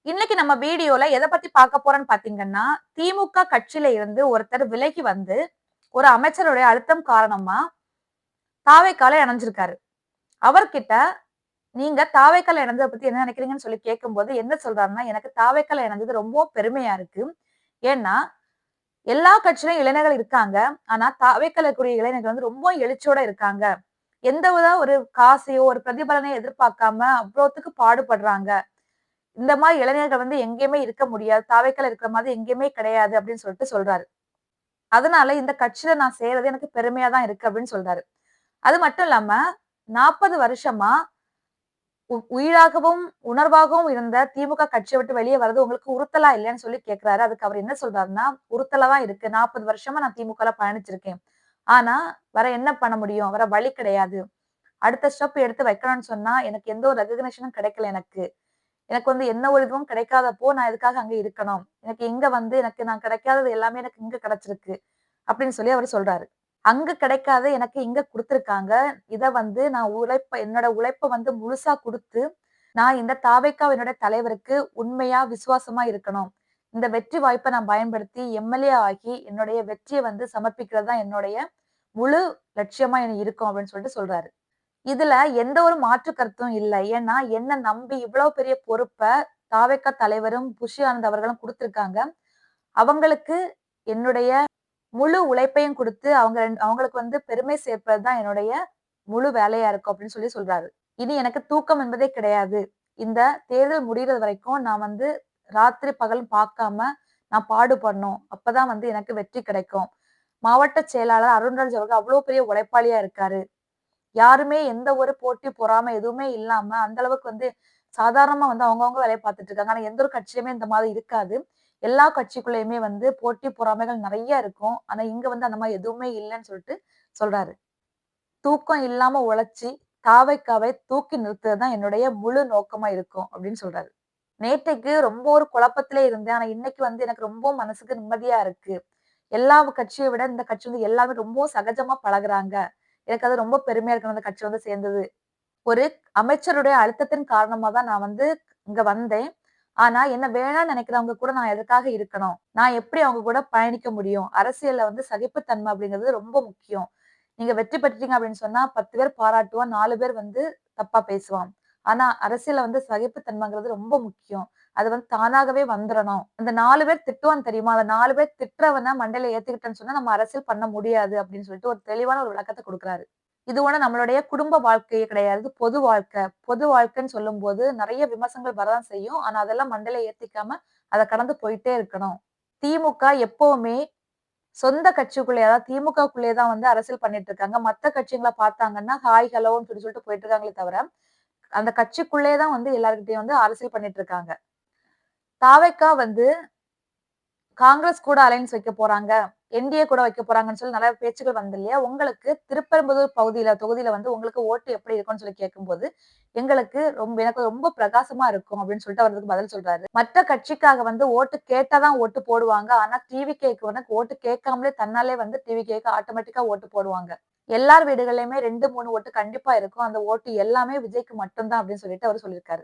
இன்னைக்கு நம்ம வீடியோல எத பத்தி பார்க்க போறோம்ன்னு பார்த்தீங்கன்னா, திமுக கட்சியில இருந்து ஒருத்தர் விலகி வந்து, ஒரு அமைச்சருடைய அழுத்தம் காரணமா தாவேக்கால இணைஞ்சிருக்காரு. அவர்கிட்ட நீங்க தாவேக்கால இணைஞ்சத பத்தி என்ன நினைக்கிறீங்கன்னு சொல்லி கேட்கும்போது, என்ன சொல்றாருன்னா, எனக்கு தாவேக்கால இணைஞ்சது ரொம்பவும் பெருமையா இருக்கு. ஏன்னா, எல்லா கட்சியிலும் இளைஞர்கள் இருக்காங்க. ஆனா, தாவேக்கால இருக்கக்கூடிய இளைஞர்கள் வந்து ரொம்ப எழுச்சியோட இருக்காங்க. எந்தவித ஒரு காசையோ, ஒரு பிரதிபலனையோ எதிர்பார்க்காம அவ்வளோத்துக்கு பாடுபடுறாங்க. இந்த மாரி இளைஞர்கள் வந்து எங்கேயுமே இருக்க முடியாது. தாவேக்கால இருக்கிற மாதிரி எங்கேயுமே கிடையாது அப்படின்னு சொல்லிட்டு சொல்றாரு. அதனால இந்த கட்சியில நான் சேர்றது எனக்கு பெருமையா தான் இருக்கு அப்படின்னு சொல்றாரு. அது மட்டும் இல்லாம 40 வருஷமா உயிராகவும், உணர்வாகவும் இருந்த திமுக கட்சிய விட்டு வெளிய வர்றது உங்களுக்கு உறுத்தலா இல்லையான்னு சொல்லி கேட்கிறாரு. அதுக்கு அவர் என்ன சொல்றாருன்னா, "உறுத்தலா தான் இருக்கு. 40 வருஷமா நான் திமுகல பயணிச்சிருக்கேன். ஆனா, வேற என்ன பண்ண முடியும்? வேற வழி கிடையாது. அடுத்த ஸ்டெப் எடுத்து வைக்கணும்னு சொன்னா, எனக்கு எந்த ஒரு ரெகக்னிஷனும் கிடைக்கல எனக்கு. எனக்கு வந்து என்ன ஒரு இதுவும் கிடைக்காதப்போ, நான் எதுக்காக அங்க இருக்கணும்? எனக்கு இங்க வந்து நான் கிடைக்காதது எல்லாமே எனக்கு இங்க கிடைச்சிருக்கு." அப்படின்னு சொல்லி அவரு சொல்றாரு. அங்க கிடைக்காத எனக்கு இங்க குடுத்துருக்காங்க. இத வந்து நான் என்னோட உழைப்ப வந்து முழுசா குடுத்து, நான் இந்த தாவேக்காவினுடைய தலைவருக்கு உண்மையா, விசுவாசமா இருக்கணும். இந்த வெற்றி வாய்ப்ப நான் பயன்படுத்தி எம்.எல்.ஏ ஆகி, என்னுடைய வெற்றிய வந்து சமர்ப்பிக்கிறது தான் என்னுடைய முழு லட்சியமா இருக்கும் அப்படின்னு சொல்லிட்டு சொல்றாரு. இதுல எந்த ஒரு மாற்று கருத்தும் இல்ல. ஏன்னா, என்ன நம்பி இவ்வளவு பெரிய பொறுப்ப தாவேக்கா தலைவரும், புஷி ஆனந்த் அவர்களும் குடுத்திருக்காங்க. அவங்களுக்கு என்னுடைய முழு உழைப்பையும் குடுத்து, அவங்களுக்கு வந்து பெருமை சேர்ப்பது தான் என்னுடைய முழு வேலையா இருக்கும் அப்படின்னு சொல்லி சொல்றாரு. இனி எனக்கு தூக்கம் என்பதே கிடையாது. இந்த தேர்தல் முடியிறது வரைக்கும் நான் வந்து ராத்திரி பகல்னு பார்க்காம நான் பாடுபடணும். அப்பதான் வந்து எனக்கு வெற்றி கிடைக்கும். மாவட்ட செயலாளர் அருண்ராஜ் அவர்கள் அவ்ளோ பெரிய உழைப்பாளியா இருக்காரு. யாருமே எந்த ஒரு போட்டி, பொறாமை எதுவுமே இல்லாம அந்த அளவுக்கு வந்து சாதாரணமா வந்து அவங்கவங்க வேலைய பார்த்துட்டு இருக்காங்க. ஆனா எந்த ஒரு கட்சியிலுமே இந்த மாதிரி இருக்காது. எல்லா கட்சிக்குள்ளயுமே வந்து போட்டி, பொறாமைகள் நெறைய இருக்கும். ஆனா இங்க வந்து அந்த மாரி எதுவுமே இல்லன்னு சொல்லிட்டு சொல்றாரு. தூக்கம் இல்லாம உழைச்சு தாவைக்காவை தூக்கி நிறுத்துறது தான் என்னுடைய முழு நோக்கமா இருக்கும் அப்படின்னு சொல்றாரு. நேத்தைக்கு ரொம்ப ஒரு குழப்பத்திலே இருந்தேன். ஆனா இன்னைக்கு வந்து எனக்கு ரொம்ப மனசுக்கு நிம்மதியா இருக்கு. எல்லா கட்சிய விட இந்த கட்சி வந்து எல்லாமே ரொம்ப சகஜமா பழகுறாங்க. எனக்கு அது ரொம்ப பெருமையா இருக்கு அந்த கட்சி வந்து சேர்ந்தது. ஒரு அமைச்சருடைய அழுத்தத்தின் காரணமா தான் நான் வந்து இங்க வந்தேன். ஆனா, என்ன வேணாம்னு நினைக்கிறவங்க கூட நான் எதுக்காக இருக்கணும்? நான் எப்படி அவங்க கூட பயணிக்க முடியும்? அரசியல்ல வந்து சகிப்புத்தன்மை அப்படிங்கிறது ரொம்ப முக்கியம். நீங்க வெற்றி பெற்றுட்டீங்க அப்படின்னு சொன்னா 10 பேர் பாராட்டுவான், 4 பேர் வந்து தப்பா பேசுவான். ஆனா, அரசியல்ல வந்து சகிப்புத்தன்மைங்கிறது ரொம்ப முக்கியம். அது வந்து தானாகவே வந்துரணும். அந்த 4 பேர் திட்டுவான் தெரியுமா? அந்த 4 பேர் திட்டுறவன மண்டையில ஏத்திக்கிட்டேன்னு சொன்னா நம்ம அரசியல் பண்ண முடியாது அப்படின்னு சொல்லிட்டு ஒரு தெளிவான ஒரு விளக்கத்த குடுக்குறாரு. இது ஒண்ணு நம்மளுடைய குடும்ப வாழ்க்கையே கிடையாது. பொது வாழ்க்கை. பொது வாழ்க்கைன்னு சொல்லும்போது நெறைய விமர்சனங்கள் வரதான் செய்யும். ஆனா அதெல்லாம் மண்டையில ஏத்திக்காம, அத கடந்து போயிட்டே இருக்கணும். திமுக எப்பவுமே சொந்த கட்சிக்குள்ளயே அதாவது திமுகக்குள்ளேயே தான் வந்து அரசியல் பண்ணிட்டு இருக்காங்க. மத்த கட்சிங்கள பார்த்தாங்கன்னா, ஹாய், ஹலோன்னு சொல்லிட்டு போயிட்டு இருக்காங்களே தவிர, அந்த கட்சிக்குள்ளேயே தான் வந்து எல்லார்கிட்டயும் வந்து அரசியல் பண்ணிட்டு இருக்காங்க. தாவேக்கா வந்து காங்கிரஸ் கூட அலையன்ஸ் வைக்க போறாங்க. என்டிஏ கூட வைக்க போறாங்கன்னு சொல்லி நெறைய பேச்சுக்கள் வந்து இல்லையா? உங்களுக்கு திருப்பெரும்புதூர் தொகுதியில வந்து உங்களுக்கு ஓட்டு எப்படி இருக்கும்னு சொல்லி கேட்கும்போது, எனக்கு ரொம்ப பிரகாசமா இருக்கும் அப்படின்னு சொல்லிட்டு அவர் அதுக்கு பதில் சொல்றாரு. மற்ற கட்சிக்காக வந்து ஓட்டு கேட்டா தான் ஓட்டு போடுவாங்க. ஆனா டிவிகேக்கு வந்து ஓட்டு கேட்காமலே தன்னாலே வந்து டிவிகேக்கு ஆட்டோமேட்டிக்கா ஓட்டு போடுவாங்க. எல்லார் வீடுகள்லயுமே 2, 3 ஓட்டு கண்டிப்பா இருக்கும். அந்த ஓட்டு எல்லாமே விஜய்க்கு மட்டும் தான் அப்படின்னு சொல்லிட்டு அவரு சொல்லியிருக்காரு.